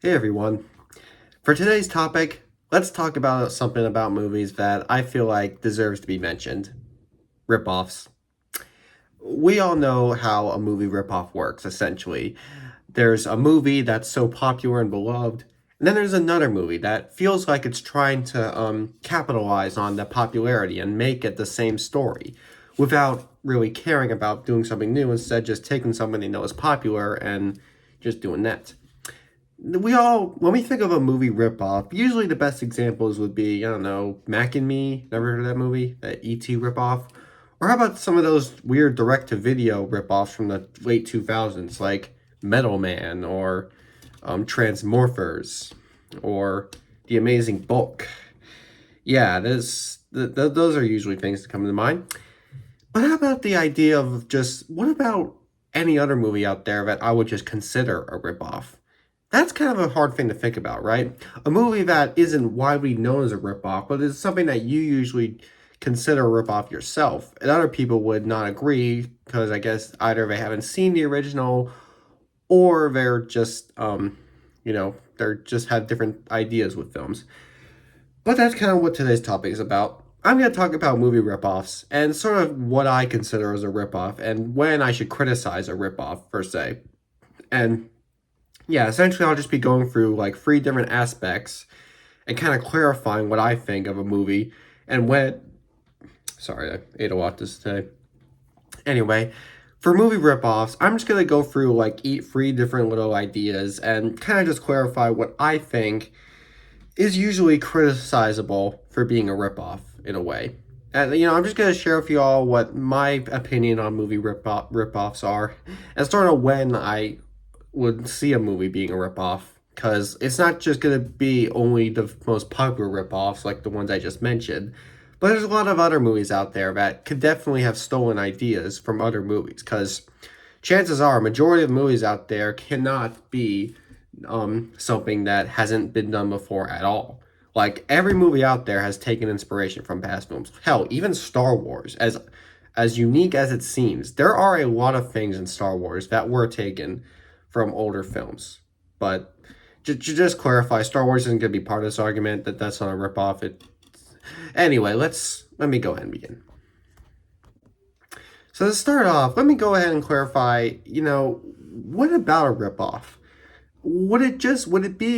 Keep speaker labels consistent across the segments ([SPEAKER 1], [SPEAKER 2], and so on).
[SPEAKER 1] Hey everyone. For today's topic, let's talk about something about movies that I feel like deserves to be mentioned. Rip-offs. We all know how a movie rip-off works, essentially. There's a movie that's so popular and beloved, and then there's another movie that feels like it's trying to capitalize on the popularity and make it the same story without really caring about doing something new, instead just taking something they know is popular and just doing that. When we think of a movie ripoff, usually the best examples would be, I don't know, Mac and Me. Never heard of that movie? That E.T. ripoff? Or how about some of those weird direct-to-video ripoffs from the late 2000s, like Metal Man, or Transmorphers, or The Amazing Bulk? Yeah, those are usually things that come to mind. But how about the idea of just, what about any other movie out there that I would just consider a ripoff? That's kind of a hard thing to think about, right? A movie that isn't widely known as a ripoff, but is something that you usually consider a ripoff yourself. And other people would not agree because I guess either they haven't seen the original or they're just, they're just have different ideas with films. But that's kind of what today's topic is about. I'm going to talk about movie ripoffs and sort of what I consider as a ripoff and when I should criticize a ripoff, per se. And yeah, essentially, I'll just be going through like three different aspects and kind of clarifying what I think of a movie and when. Sorry, I ate a lot this day. Anyway, for movie ripoffs, I'm just gonna go through like eat three different little ideas and kind of just clarify what I think is usually criticizable for being a ripoff in a way. And I'm just gonna share with you all what my opinion on movie ripoffs are, and sort of when I would see a movie being a ripoff, because it's not just going to be only the most popular ripoffs like the ones I just mentioned, but there's a lot of other movies out there that could definitely have stolen ideas from other movies, because chances are a majority of movies out there cannot be something that hasn't been done before at all. Like every movie out there has taken inspiration from past films. Hell, even Star Wars, as unique as it seems, there are a lot of things in Star Wars that were taken from older films. But just clarify, Star Wars isn't going to be part of this argument. That's not a ripoff. Anyway, let me go ahead and begin. So to start off, let me go ahead and clarify. What about a ripoff? Would it be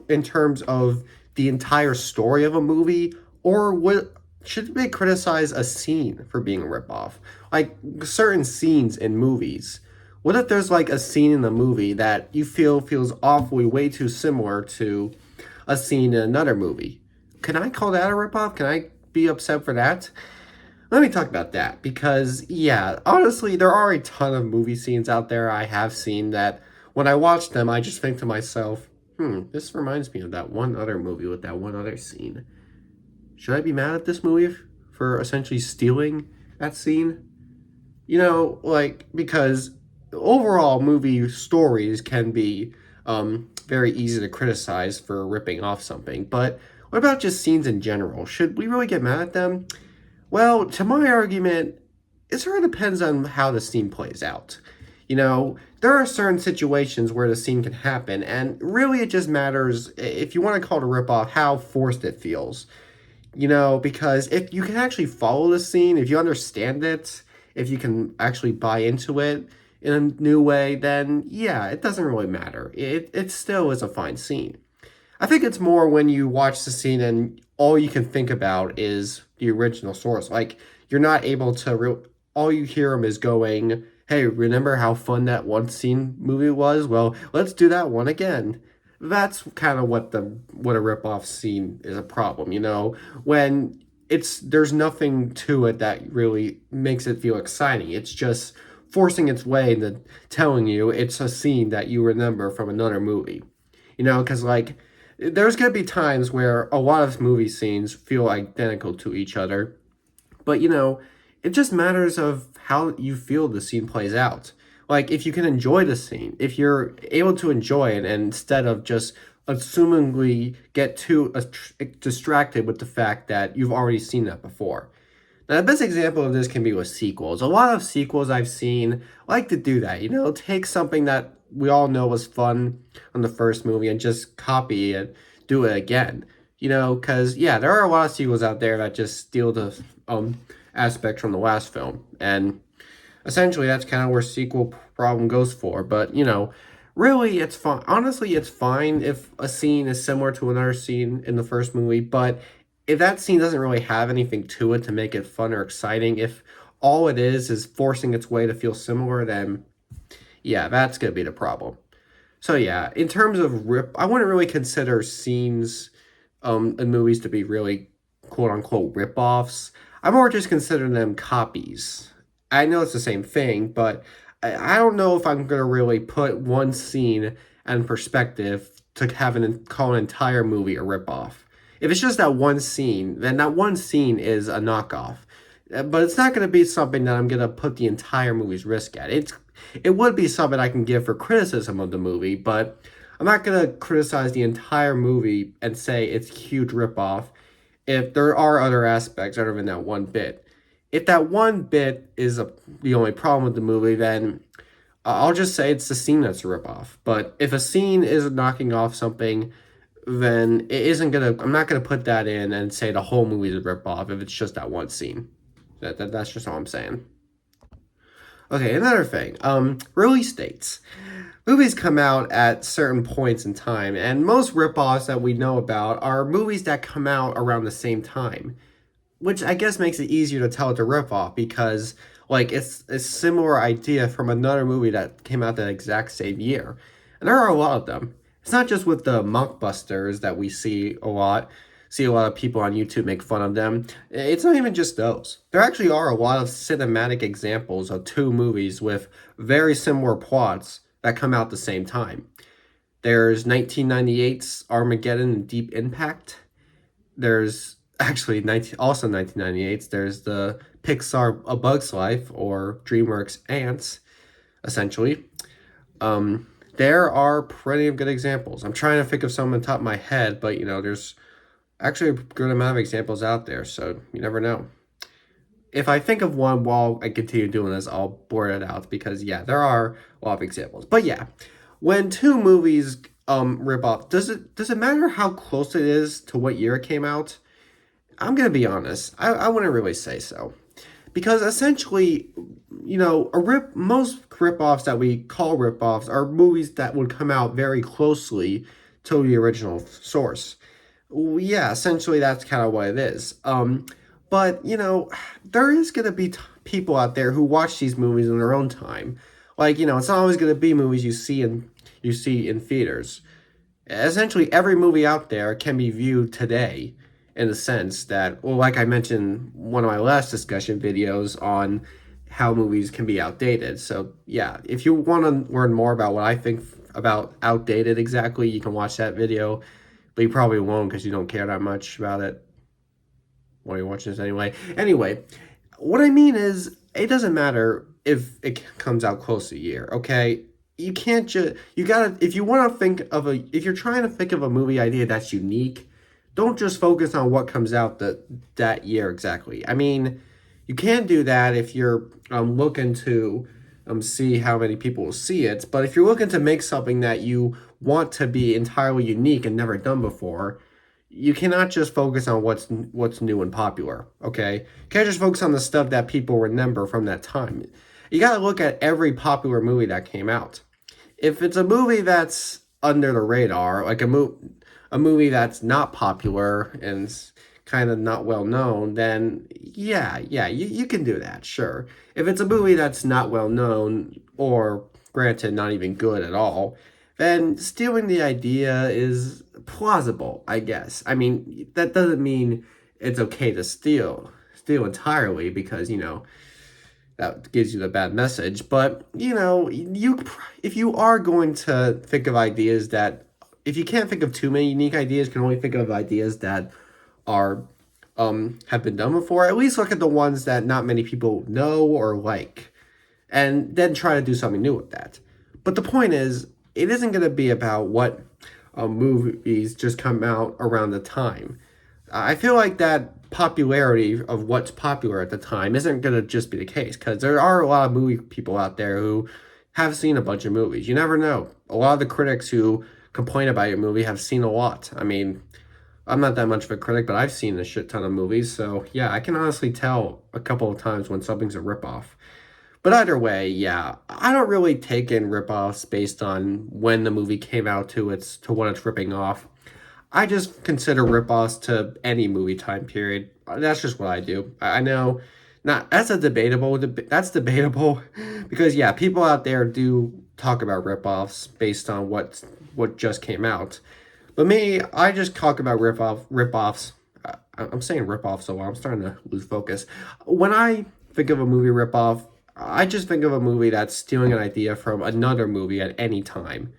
[SPEAKER 1] in terms of the entire story of a movie, or should they criticize a scene for being a ripoff? Like certain scenes in movies. What if there's like a scene in the movie that you feel feels awfully way too similar to a scene in another movie? Can I call that a ripoff? Can I be upset for that? Let me talk about that because, yeah, honestly, there are a ton of movie scenes out there I have seen that when I watch them, I just think to myself, this reminds me of that one other movie with that one other scene. Should I be mad at this movie for essentially stealing that scene? Because overall movie stories can be very easy to criticize for ripping off something, but what about just scenes in general? Should we really get mad at them? Well, to my argument, it sort of depends on how the scene plays out. There are certain situations where the scene can happen, and really it just matters, if you want to call it a ripoff, how forced it feels. Because if you can actually follow the scene, if you understand it, if you can actually buy into it in a new way, then yeah, it doesn't really matter. It still is a fine scene. I think it's more when you watch the scene and all you can think about is the original source. Like, you're not able to, all you hear him is going, hey, remember how fun that one scene movie was? Well, let's do that one again. That's kind of what a ripoff scene is a problem, when there's nothing to it that really makes it feel exciting. It's just forcing its way into telling you it's a scene that you remember from another movie. Because like there's going to be times where a lot of movie scenes feel identical to each other, but it just matters of how you feel the scene plays out. Like, if you can enjoy the scene, if you're able to enjoy it, and instead of just assumingly get too distracted with the fact that you've already seen that before. Now, the best example of this can be with sequels. A lot of sequels I've seen like to do that, take something that we all know was fun on the first movie and just copy it, do it again. You know, because yeah, there are a lot of sequels out there that just steal the aspect from the last film, and essentially that's kind of where sequel problem goes for. But you know, really, it's fine. Honestly, it's fine if a scene is similar to another scene in the first movie, but if that scene doesn't really have anything to it to make it fun or exciting, if all it is forcing its way to feel similar, then yeah, that's gonna be the problem. So yeah, in terms of I wouldn't really consider scenes in movies to be really quote unquote rip-offs. I more just consider them copies. I know it's the same thing, but I don't know if I'm gonna really put one scene in perspective to call an entire movie a rip-off. If it's just that one scene, then that one scene is a knockoff. But it's not going to be something that I'm going to put the entire movie's risk at. It would be something I can give for criticism of the movie, but I'm not going to criticize the entire movie and say it's a huge ripoff if there are other aspects other than that one bit. If that one bit is the only problem with the movie, then I'll just say it's the scene that's a ripoff. But if a scene is knocking off something, then I'm not gonna put that in and say the whole movie is a ripoff if it's just that one scene. That's just all I'm saying. Okay, another thing. Release dates. Movies come out at certain points in time, and most ripoffs that we know about are movies that come out around the same time, which I guess makes it easier to tell it's a ripoff because like it's a similar idea from another movie that came out that exact same year. And there are a lot of them. It's not just with the mockbusters that we see a lot of people on YouTube make fun of them. It's not even just those. There actually are a lot of cinematic examples of two movies with very similar plots that come out the same time. There's 1998's Armageddon and Deep Impact. There's actually 1998's there's the Pixar A Bug's Life or DreamWorks Ants, essentially. There are plenty of good examples. I'm trying to think of some on the top of my head, but you know, there's actually a good amount of examples out there, so you never know. If I think of one while I continue doing this, I'll blurt it out because yeah, there are a lot of examples. But yeah, when two movies rip off, does it matter how close it is to what year it came out? I'm gonna be honest, I wouldn't really say so. Because essentially, you know, most rip-offs that we call rip-offs are movies that would come out very closely to the original source. Yeah, essentially that's kind of what it is. But you know, there is gonna be people out there who watch these movies in their own time. Like you know, it's not always gonna be movies you see in theaters. Essentially, every movie out there can be viewed today, in the sense that, well, like I mentioned, one of my last discussion videos on how movies can be outdated. So yeah, if you want to learn more about what I think about outdated exactly, you can watch that video. But you probably won't because you don't care that much about it. Why are you watching this anyway? Anyway, what I mean is, it doesn't matter if it comes out close to a year, okay? You can't just, you gotta, if you're trying to think of a movie idea that's unique, don't just focus on what comes out that year exactly. I mean, you can do that if you're looking to see how many people will see it, but if you're looking to make something that you want to be entirely unique and never done before, you cannot just focus on what's new and popular, okay? You can't just focus on the stuff that people remember from that time. You got to look at every popular movie that came out. If it's a movie that's under the radar, like a movie that's not popular and kind of not well known, then yeah, you can do that, sure. If it's a movie that's not well known, or granted, not even good at all, then stealing the idea is plausible, I guess. I mean, that doesn't mean it's okay to steal entirely because, you know, that gives you the bad message. But, you know, if you are going to think of ideas that, if you can't think of too many unique ideas, you can only think of ideas that are have been done before, at least look at the ones that not many people know or like, and then try to do something new with that. But the point is, it isn't going to be about what movies just come out around the time. I feel like that popularity of what's popular at the time isn't going to just be the case, because there are a lot of movie people out there who have seen a bunch of movies. You never know. A lot of the critics who complain about your movie have seen a lot. I mean, I'm not that much of a critic, but I've seen a shit ton of movies, so yeah, I can honestly tell a couple of times when something's a ripoff. But either way, yeah, I don't really take in ripoffs based on when the movie came out to what it's ripping off. I just consider ripoffs to any movie time period. That's just what I do. I know, not that's a debatable. That's debatable, because yeah, people out there do talk about ripoffs based on what just came out. But me, I just talk about ripoffs. I'm saying ripoffs so I'm starting to lose focus. When I think of a movie ripoff, I just think of a movie that's stealing an idea from another movie at any time,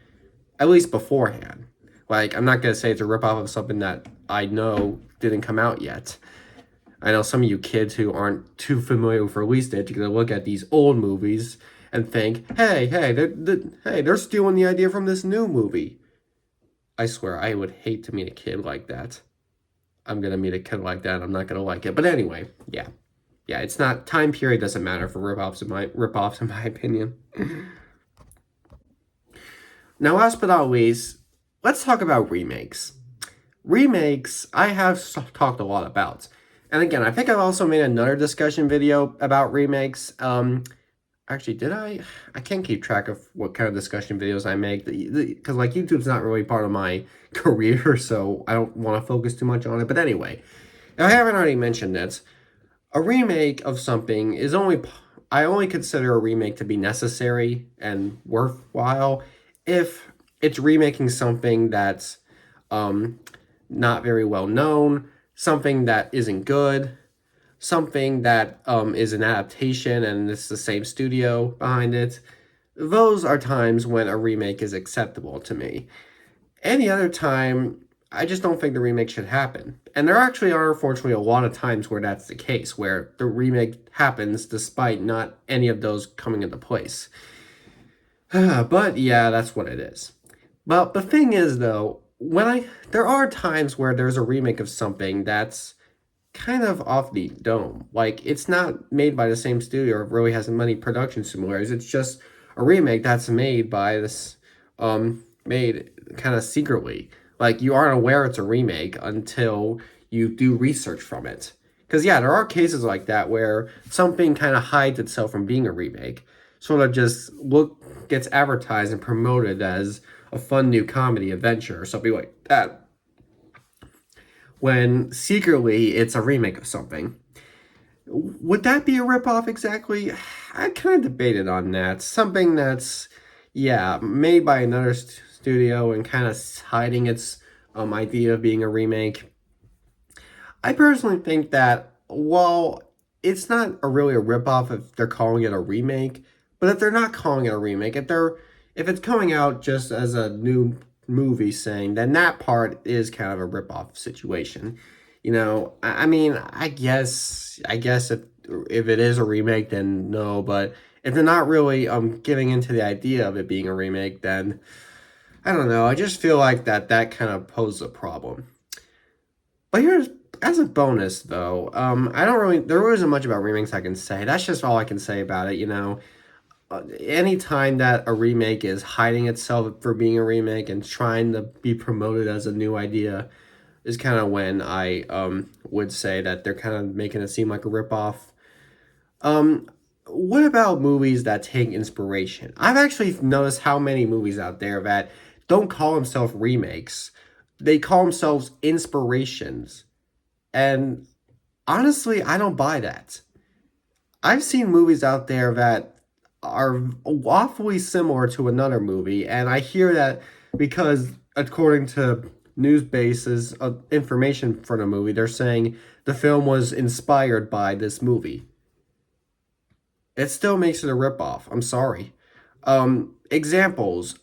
[SPEAKER 1] at least beforehand. Like, I'm not gonna say it's a ripoff of something that I know didn't come out yet. I know some of you kids who aren't too familiar with release dates are gonna look at these old movies and think, they're stealing the idea from this new movie. I swear, I would hate to meet a kid like that. I'm gonna meet a kid like that, and I'm not gonna like it. But anyway, yeah, yeah, it's not time period doesn't matter for ripoffs in my opinion. Now, last but not least, let's talk about remakes. Remakes, I have talked a lot about. And again, I think I've also made another discussion video about remakes. Actually, did I? I can't keep track of what kind of discussion videos I make, because like YouTube's not really part of my career, so I don't want to focus too much on it. But anyway, if I haven't already mentioned it, a remake of something is I only consider a remake to be necessary and worthwhile if it's remaking something that's um, not very well known, something that isn't good, something that is an adaptation and it's the same studio behind it. Those are times when a remake is acceptable to me. Any other time, I just don't think the remake should happen. And there actually are, unfortunately, a lot of times where that's the case, where the remake happens despite not any of those coming into place. But yeah, that's what it is. But the thing is, though, there are times where there's a remake of something that's kind of off the dome. Like, it's not made by the same studio or really has many production similarities. It's just a remake that's made by this, made kind of secretly. Like, you aren't aware it's a remake until you do research from it. Because, yeah, there are cases like that where something kind of hides itself from being a remake. Sort of just gets advertised and promoted as a fun new comedy adventure or something like that, when secretly it's a remake of something. Would that be a ripoff exactly? I kind of debated on that. Something that's, yeah, made by another studio and kind of hiding its idea of being a remake. I personally think that while it's not really a ripoff if they're calling it a remake, but if they're not calling it a remake, if it's coming out just as a new movie saying, then that part is kind of a ripoff situation. You know, I mean, I guess if it is a remake, then no. But if they're not really giving into the idea of it being a remake, then I don't know. I just feel like that kind of poses a problem. But here's as a bonus though, I don't really there isn't much about remakes I can say. That's just all I can say about it. You know, anytime that a remake is hiding itself for being a remake and trying to be promoted as a new idea is kind of when I would say that they're kind of making it seem like a ripoff. What about movies that take inspiration? I've actually noticed how many movies out there that don't call themselves remakes. They call themselves inspirations. And honestly, I don't buy that. I've seen movies out there that are awfully similar to another movie, and I hear that because, according to news bases of information for the movie, they're saying the film was inspired by this movie. It still makes it a ripoff. I'm sorry. Examples.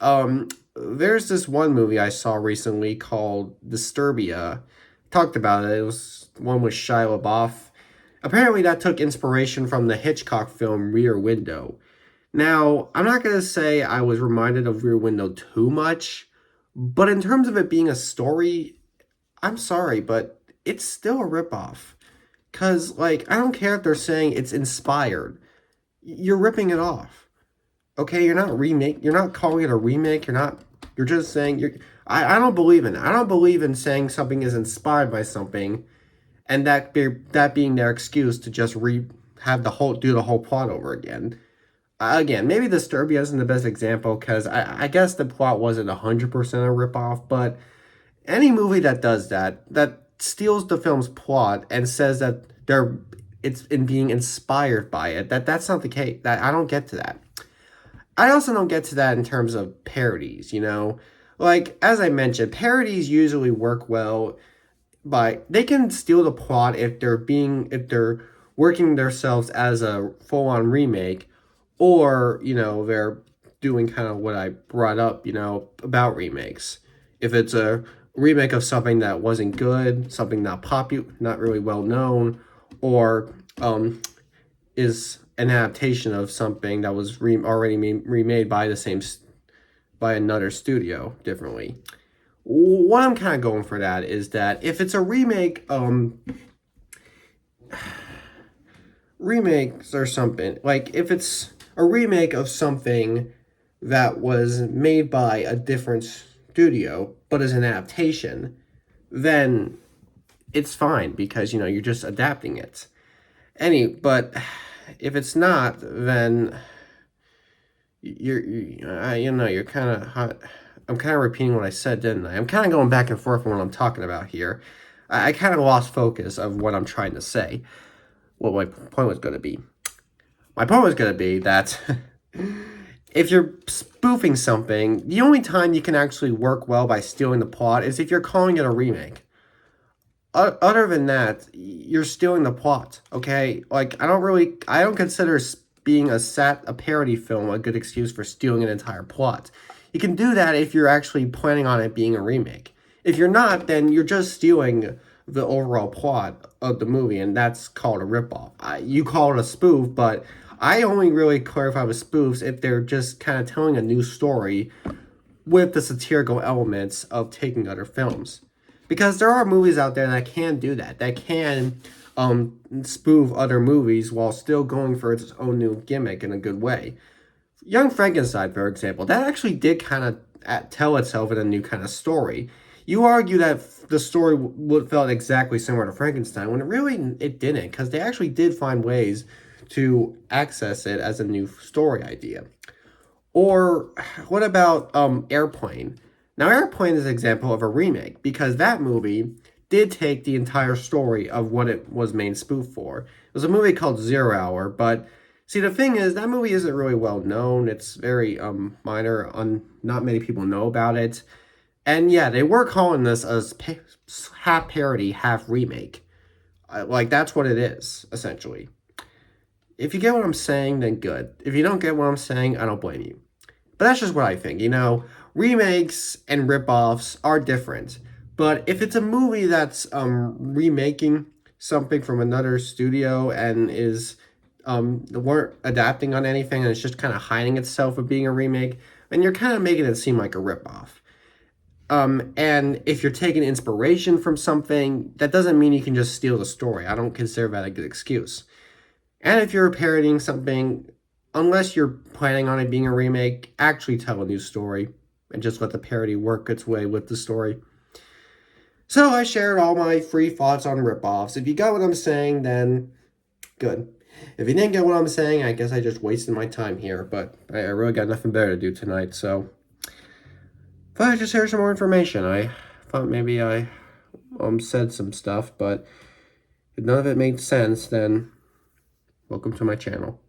[SPEAKER 1] There's this one movie I saw recently called Disturbia. Talked about it. It was one with Shia LaBeouf. Apparently, that took inspiration from the Hitchcock film Rear Window. Now, I'm not going to say I was reminded of Rear Window too much, but in terms of it being a story, I'm sorry, but it's still a ripoff. Because, like, I don't care if they're saying it's inspired. You're ripping it off. Okay, you're not calling it a remake, you're just saying I don't believe in it. I don't believe in saying something is inspired by something and that being their excuse to just have do the whole plot over again. Again, maybe Disturbia isn't the best example because I guess the plot wasn't 100% a ripoff, but any movie that does that, that steals the film's plot and says that it's in being inspired by it, that's not the case. That I don't get to that. I also don't get to that in terms of parodies, you know? Like, as I mentioned, parodies usually work well by they can steal the plot if they're working themselves as a full-on remake, or, you know, they're doing kind of what I brought up, you know, about remakes. If it's a remake of something that wasn't good, something not really well known, or is an adaptation of something that was already remade by by another studio differently. What I'm kind of going for that is that if it's a remake, remakes or something, like if it's a remake of something that was made by a different studio but is an adaptation, then it's fine because, you know, you're just adapting it. But if it's not, then you're kind of hot. I'm kind of repeating what I said, didn't I? I'm kind of going back and forth on what I'm talking about here. I kind of lost focus of what I'm trying to say. What my point was going to be. My point was going to be that if you're spoofing something, the only time you can actually work well by stealing the plot is if you're calling it a remake. Other than that, you're stealing the plot, okay? Like, I don't consider being a parody film a good excuse for stealing an entire plot. You can do that if you're actually planning on it being a remake. If you're not, then you're just stealing the overall plot of the movie, and that's called a ripoff. You call it a spoof, but I only really clarify with spoofs if they're just kind of telling a new story with the satirical elements of taking other films. Because there are movies out there that can do that can spoof other movies while still going for its own new gimmick in a good way. Young Frankenstein, for example, that actually did kind of tell itself in a new kind of story. You argue that the story felt exactly similar to Frankenstein, when it didn't, because they actually did find ways to access it as a new story idea. Or what about Airplane? Now, Airplane is an example of a remake, because that movie did take the entire story of what it was main spoof for. It was a movie called Zero Hour, but see, the thing is, that movie isn't really well known. It's very minor. Not many people know about it. And yeah, they were calling this as half parody, half remake. Like, that's what it is, essentially. If you get what I'm saying, then good. If you don't get what I'm saying, I don't blame you. But that's just what I think, you know? Remakes and ripoffs are different. But if it's a movie that's remaking something from another studio and weren't adapting on anything and it's just kind of hiding itself with being a remake, then you're kind of making it seem like a ripoff. And if you're taking inspiration from something, that doesn't mean you can just steal the story. I don't consider that a good excuse. And if you're parodying something, unless you're planning on it being a remake, actually tell a new story and just let the parody work its way with the story. So I shared all my free thoughts on ripoffs. If you got what I'm saying, then good. If you didn't get what I'm saying, I guess I just wasted my time here, but I really got nothing better to do tonight, so thought I'd just share some more information. I thought maybe I said some stuff, but if none of it made sense, then welcome to my channel.